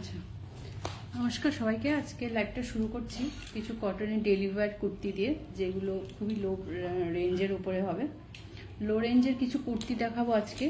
আচ্ছা, নমস্কার সবাইকে। আজকে লাইভটা শুরু করছি কিছু কটনের ডেলি ওয়্যার কুর্তি দিয়ে, যেগুলো খুবই লো রেঞ্জের উপরে হবে। লো রেঞ্জের কিছু কুর্তি দেখাবো আজকে।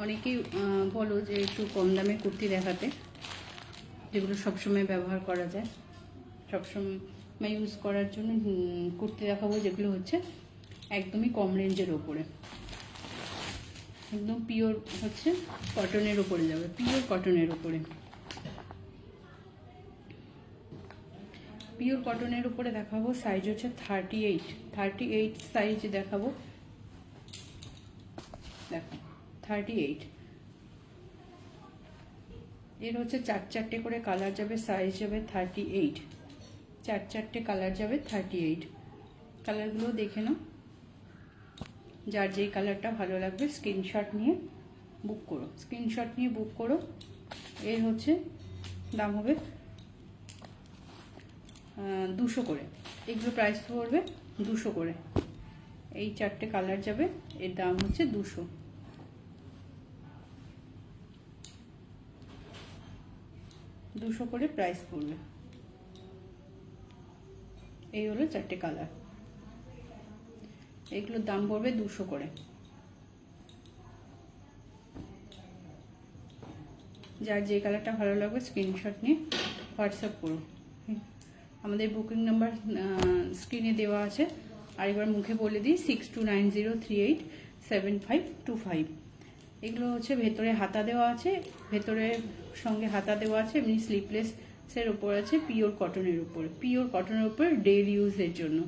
অনেকেই বলো যে একটু কম দামে কুর্তি দেখাতে, যেগুলো সবসময় ব্যবহার করা যায়, সবসময় ইউজ করার জন্য কুর্তি দেখাবো, যেগুলো হচ্ছে একদমই কম রেঞ্জের ওপরে, একদম পিওর হচ্ছে কটনের উপরে যাবে, পিওর কটনের উপরে। পিওর কটনের উপরে দেখাবো। সাইজ হচ্ছে 38 সাইজ দেখাবো। দেখো 38, এর হচ্ছে চারটে করে কালার যাবে, সাইজ যাবে 38, চারটে কালার যাবে 38। কালারগুলো দেখে নাও, যার যেই কালারটা ভালো লাগবে স্ক্রিনশট নিয়ে বুক করো। এর হচ্ছে দাম হবে 200 করে। এগুলো প্রাইস পড়বে 200 করে। এই চারটে কালার যাবে, এর দাম হচ্ছে 200 করে প্রাইস পড়বে। এই হলো চারটে কালার, এগুলোর দাম পড়বে 200 করে। যার যে কালারটা ভালো লাগবে স্ক্রিনশট নিয়ে হোয়াটসঅ্যাপ করো। আমাদের বুকিং নাম্বার স্ক্রিনে দেওয়া আছে, আরেকবার মুখে বলে দিই, 6290387525। এগুলো হচ্ছে ভেতরে হাতা দেওয়া আছে, ভেতরের সঙ্গে হাতা দেওয়া আছে, এমনি স্লিপলেসের উপর আছে, পিওর কটনের উপর, ডেইলি ইউজের জন্য।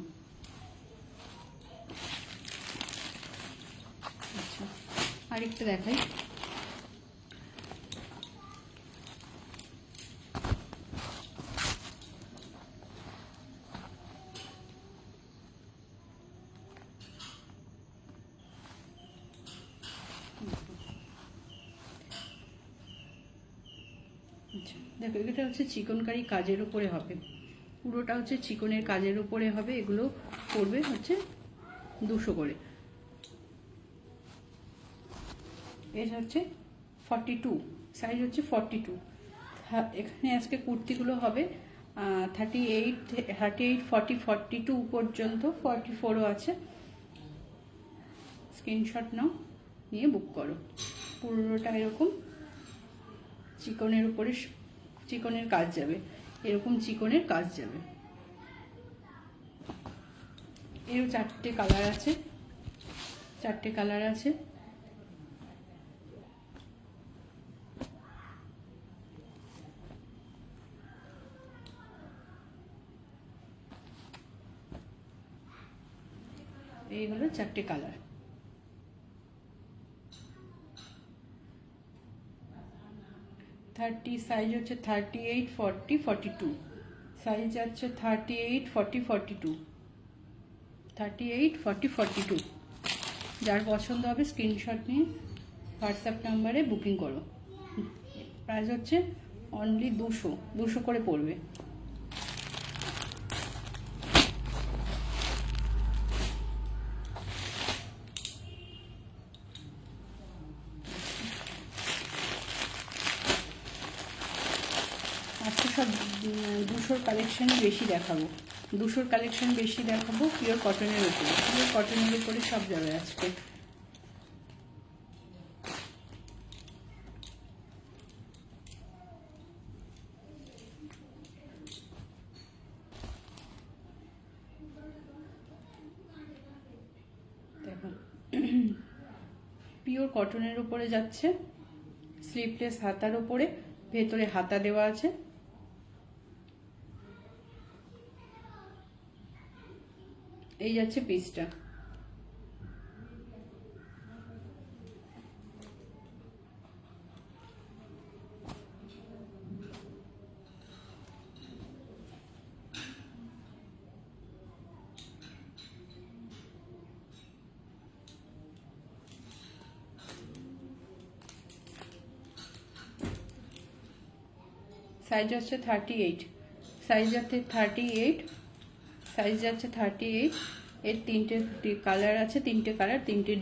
আচ্ছা, আরেকটা দেখাই। দেখো, এটা হচ্ছে চিকনকারি কাজের উপরে হবে, পুরোটা হচ্ছে চিকনের কাজের উপরে হবে। এগুলো পড়বে হচ্ছে 200 করে। এর হচ্ছে 42, সাইজ হচ্ছে 42। এখানে আজকে কুর্তিগুলো হবে 38, 40, 42 পর্যন্ত, 44ও আছে। স্ক্রিনশট নাও, নিয়ে বুক করো। পুরোটা এরকম চিকনের উপরে চিকনের কাজ যাবে, এরকম চিকনের কাজ যাবে। এরও চারটে কালার আছে, এই হলো চারটে কালার। সাইজ হচ্ছে 38, 40, 42। সাইজ আছে 38, 40, 42, 38, 40, 42। যার পছন্দ হবে স্ক্রিনশট নিয়ে হোয়াটসঅ্যাপ নাম্বারে বুকিং করো। প্রাইস হচ্ছে অনলি 200 করে পড়বে। আজকে সব 200 কালেকশন বেশি দেখাবো, পিওর কটনের উপরে সব যাবে আজকে। দেখো, পিওর কটনের উপরে যাচ্ছে, স্লিভলেস হাতার উপরে, ভেতরে হাতা দেওয়া আছে। এই যাচ্ছে পিসটা। সাইজ হচ্ছে 38, এর তিনটে কালার আছে, তিনটে কালার তিনটে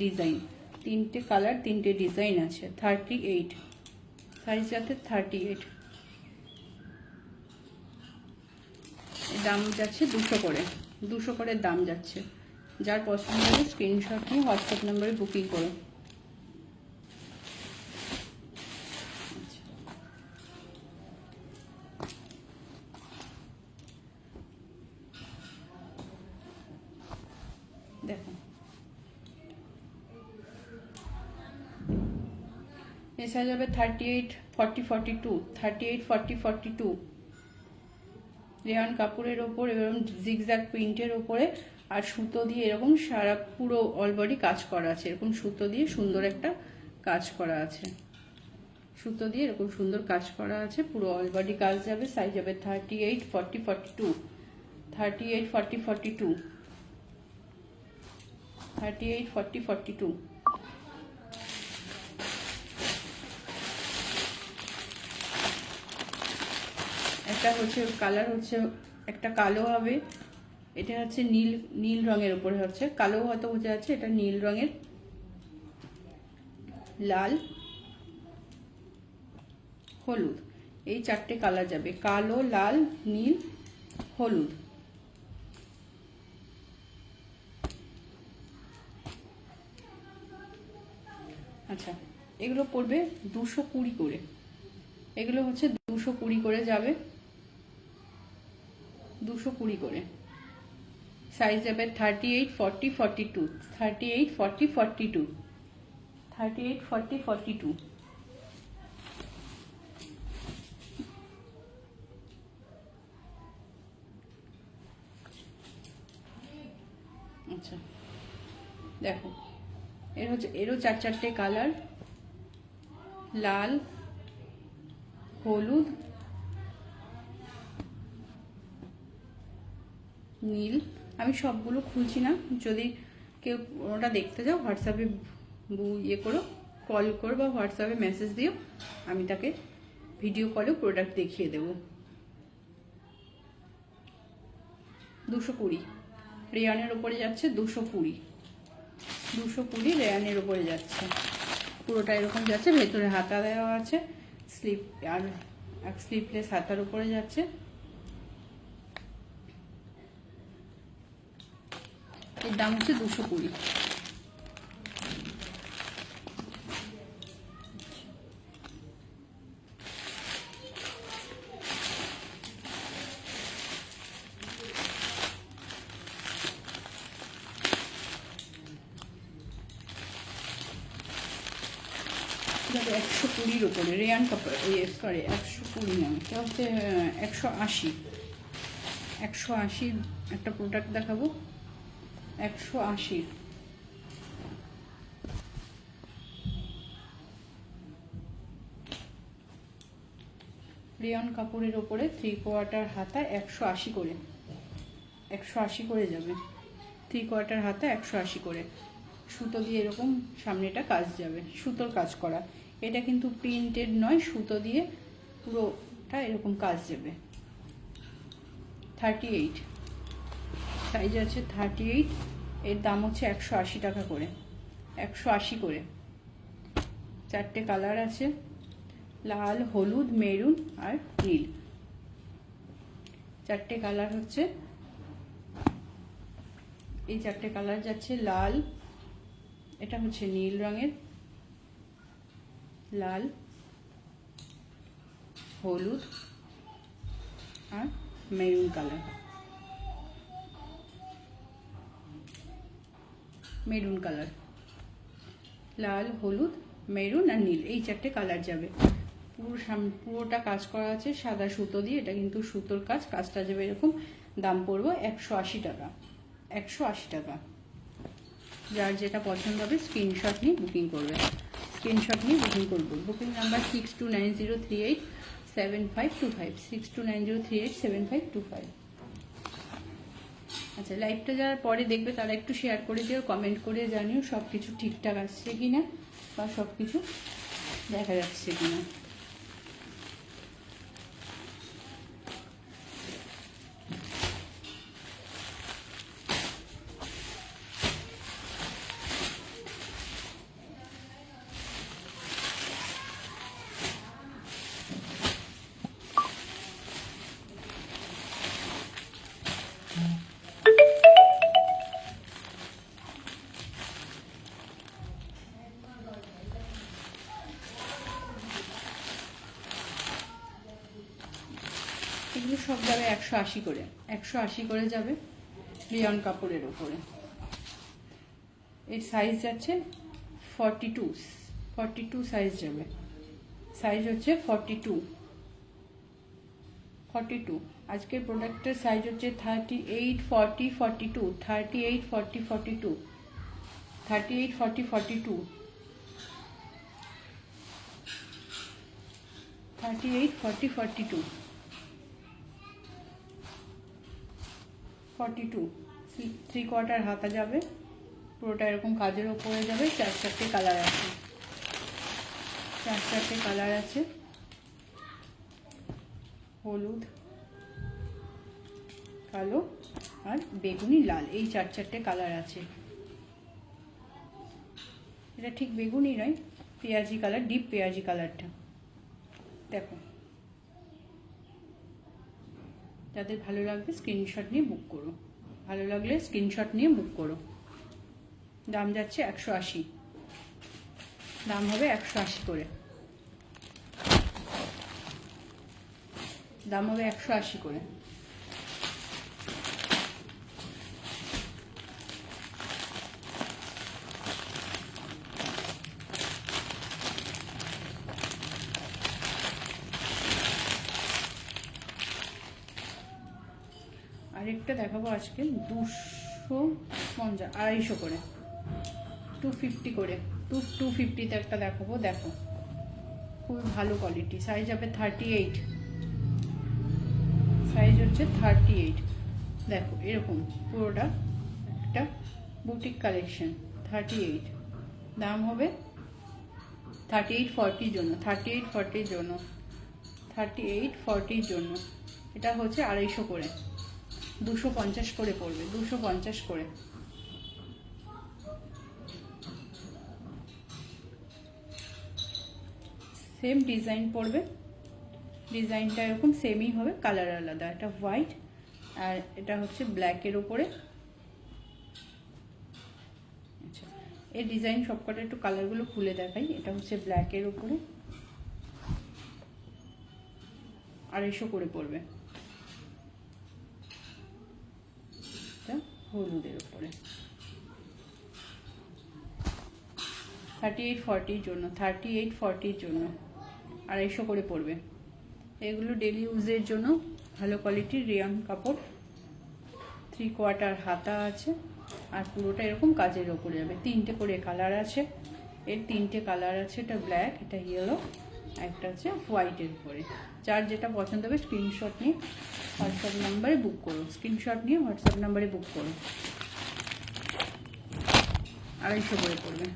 ডিজাইন আছে। 38 সাইজ যাতে 38। দাম যাচ্ছে 200 করে, 200 করে দাম যাচ্ছে। যার পছন্দ হবে স্ক্রিনশট নিয়ে হোয়াটসঅ্যাপ নাম্বারে বুকিং করো। দেখো এসে যাবে 38 40 42, 38 40 42 রেয়ান কাপড়ের ওপর এরকম জিগজ্যাগ প্রিন্টের ওপরে, আর সুতো দিয়ে এরকম সারা পুরো অল বডি কাজ করা আছে। এরকম সুতো দিয়ে সুন্দর একটা কাজ করা আছে, সুতো দিয়ে এরকম সুন্দর কাজ করা আছে, পুরো অল বডি কাজ যাবে। সাইজ যাবে 38 40 42, 38 40 42, 38 40 42। একটা হচ্ছে কালার হচ্ছে একটা কালো হবে, এটা হচ্ছে নীল, নীল রঙের উপরে হচ্ছে কালো, হয়তো বোঝা যাচ্ছে এটা নীল রঙের, লাল, হলুদ, এই চারটে কালার যাবে, কালো, লাল, নীল, হলুদ। আচ্ছা, এগুলো পড়বে 220 করে, এগুলো হচ্ছে 220 করে যাবে, 220 করে। সাইজ যাবে 38 40 42, 38 40 42, 38 40 42। আচ্ছা দেখো, এরও চার চারটে কালার, লাল, হলুদ, নীল। আমি সবগুলো খুলছি না, যদি কেউ ওটা দেখতে যাও হোয়াটসঅ্যাপে ইয়ে করো, কল করো বা হোয়াটসঅ্যাপে মেসেজ দিও, আমি তাকে ভিডিও কলেও প্রোডাক্ট দেখিয়ে দেবো। 220 রেয়ানের ওপরে যাচ্ছে, 220, 220 রেয়ানের ওপরে যাচ্ছে, পুরোটা এরকম যাচ্ছে। ভেতরে হাতা দেওয়া আছে, স্লিপ আর এক স্লিপলেস হাতার উপরে যাচ্ছে। এর দাম হচ্ছে 220। যাবে 120-র উপরে রেয়ান কাপড়, সরি 120 না, এটা হচ্ছে 180, 180 একটা প্রোডাক্ট দেখাবো, 180। রেয়ন কাপড়ের ওপরে 3/4 হাতা 180 করে, 180 করে যাবে। 3/4 হাতা 180 করে, সুতো দিয়ে এরকম সামনেটা কাজ যাবে, সুতোর কাজ করা। এটা কিন্তু প্রিন্টেড নয়, সুতো দিয়ে পুরোটা এরকম কাজ যাবে। 38 সাইজ আছে 38, এর দাম হচ্ছে 180 টাকা করে, 180 করে। চারটে কালার আছে, লাল, হলুদ, মেরুন আর নীল, চারটে কালার হচ্ছে। এই চারটে কালার যাচ্ছে, লাল, এটা হচ্ছে নীল রঙের, লাল, হলুদ আর মেরুন কালার, মেরুন কালার, লাল, হলুদ, মেরুন আর নীল, এই চারটে কালার যাবে। পুরোটা কাজ করা আছে সাদা সুতো দিয়ে, এটা কিন্তু সুতোর কাজ, কাজটা যাবে এরকম। দাম পড়বে 180 টাকা, 180 টাকা। যার যেটা পছন্দ হবে স্ক্রিনশট নিয়ে বুকিং করবে, স্ক্রিনশট নিয়ে বুকিং করবো। Booking number 6290387525, 6290387525। আচ্ছা, লাইভটা যারা পরে দেখবে তারা একটু শেয়ার করে দিও, কমেন্ট করে জানিও সব কিছু ঠিকঠাক আসছে কিনা বা সব কিছু দেখা যাচ্ছে কিনা। সব যাবে 180 করে, 180 করে যাবে রিয়ন কাপড়ের ওপরে। এর সাইজ আছে 42 সাইজ যাবে, সাইজ হচ্ছে 42। আজকের প্রোডাক্টের সাইজ হচ্ছে 38, 40, 42, 38, 40, 42, 38, 40, 42, 38, 40, 42, 42, 3/4 হাতা যাবে, পুরোটা এরকম কাজের ওপরে যাবে। 4-4টে কালার আছে, 4-4টে কালার আছে, হলুদ, কালো আর বেগুনি লাল, এই 4-4টে কালার আছে। এটা ঠিক বেগুনি নয়, পেঁয়াজি কালার, ডিপ পেঁয়াজি কালারটা। দেখো, যাদের ভালো লাগবে স্ক্রিনশট নিয়ে বুক করো, ভালো লাগলে স্ক্রিনশট নিয়ে বুক করো। দাম যাচ্ছে 180, দাম হবে 180 করে, দাম হবে 180 করে। আরেকটা দেখাবো আজকে 250, 250 করে, 250 করে, 250-তে একটা দেখাবো। দেখো, খুবই ভালো কোয়ালিটি। সাইজ হবে 38, সাইজ হচ্ছে 38। দেখো এরকম পুরোটা একটা বুটিক কালেকশন, 38। দাম হবে 38, 40 জন্য, 38, 40 জন্য, 38, 40 জন্য। এটা হচ্ছে 250 করে, 250 করে পড়বে, 250 করে। সেম ডিজাইন পড়বে, ডিজাইনটা এরকম সেমই হবে, কালার আলাদা। এটা হোয়াইট আর এটা হচ্ছে ব্ল্যাকের ওপরে। আচ্ছা, এই ডিজাইন সবকটা একটু কালারগুলো খুলে দেখাই। এটা হচ্ছে ব্ল্যাকের ওপরে, 250 করে পড়বে। এটা হলুদের ওপরে, 38, 40 জন্য, 38, 40 জন্য 250 করে পড়বে। এগুলো ডেলি ইউজের জন্য ভালো কোয়ালিটির রেয়ন কাপড়। 3/4 হাতা আছে আর পুরোটা এরকম কাজের ওপরে যাবে। 3টে করে কালার আছে, এর 3টে কালার আছে। এটা ব্ল্যাক, এটা ইয়েলো, একটা আছে হোয়াইটের উপরে। যার যেটা পছন্দ হবে স্ক্রিনশট নিয়ে হোয়াটসঅ্যাপ নাম্বারে বুক করো, স্ক্রিনশট নিয়ে হোয়াটসঅ্যাপ নাম্বারে বুক করো। 250 করে পড়বে।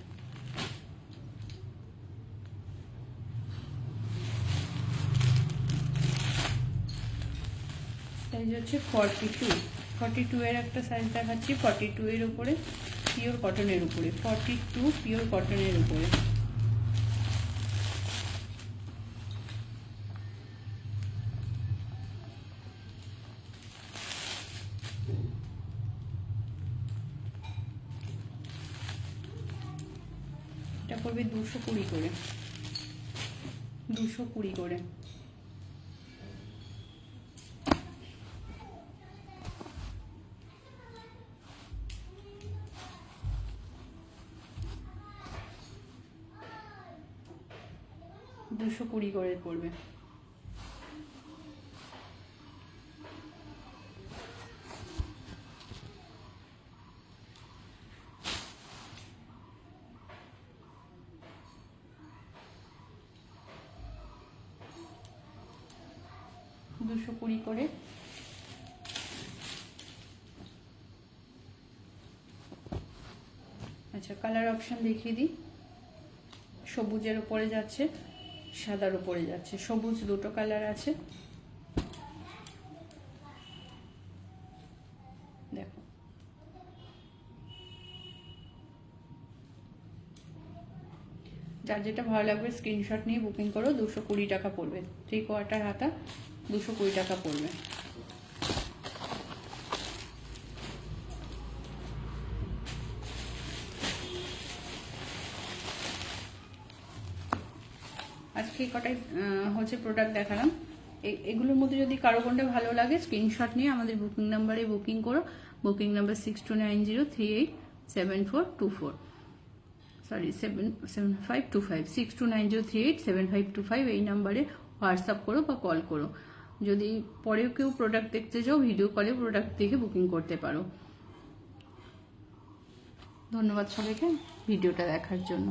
সাইজ হচ্ছে 42 এর একটা সাইজ দেখাচ্ছি। 42 এর উপরে, পিওর কটনের উপরে, 42 পিওর কটনের উপরে। এটা পড়বে 220 করে, 220 করে। $220 করে পড়বে। $220 করে। আচ্ছা, কালার অপশন দেখিয়ে দিই। সবুজের উপরে যাচ্ছে, সাদার উপরে যাচ্ছে। সবুজ দুটো কালার আছে, দেখো। যার যেটা ভালো লাগবে স্ক্রিনশট নিয়ে বুকিং করো। 220 টাকা পড়বে। 3/4 হাতা, 220 টাকা পড়বে। আজকে কটাই হচ্ছে প্রোডাক্ট দেখালাম। এগুলোর মধ্যে যদি কারো কোনটা ভালো লাগে স্ক্রিনশট নিয়ে আমাদের বুকিং নাম্বারে বুকিং করো। বুকিং নাম্বার 6290387424, সরি 7525, 6290387525 এই নাম্বারে হোয়াটসঅ্যাপ করো বা কল করো। যদি পরেও কেউ প্রোডাক্ট দেখতে চাও ভিডিও কলে প্রোডাক্ট দেখে বুকিং করতে পারো। ধন্যবাদ সবাইকে ভিডিওটা দেখার জন্য।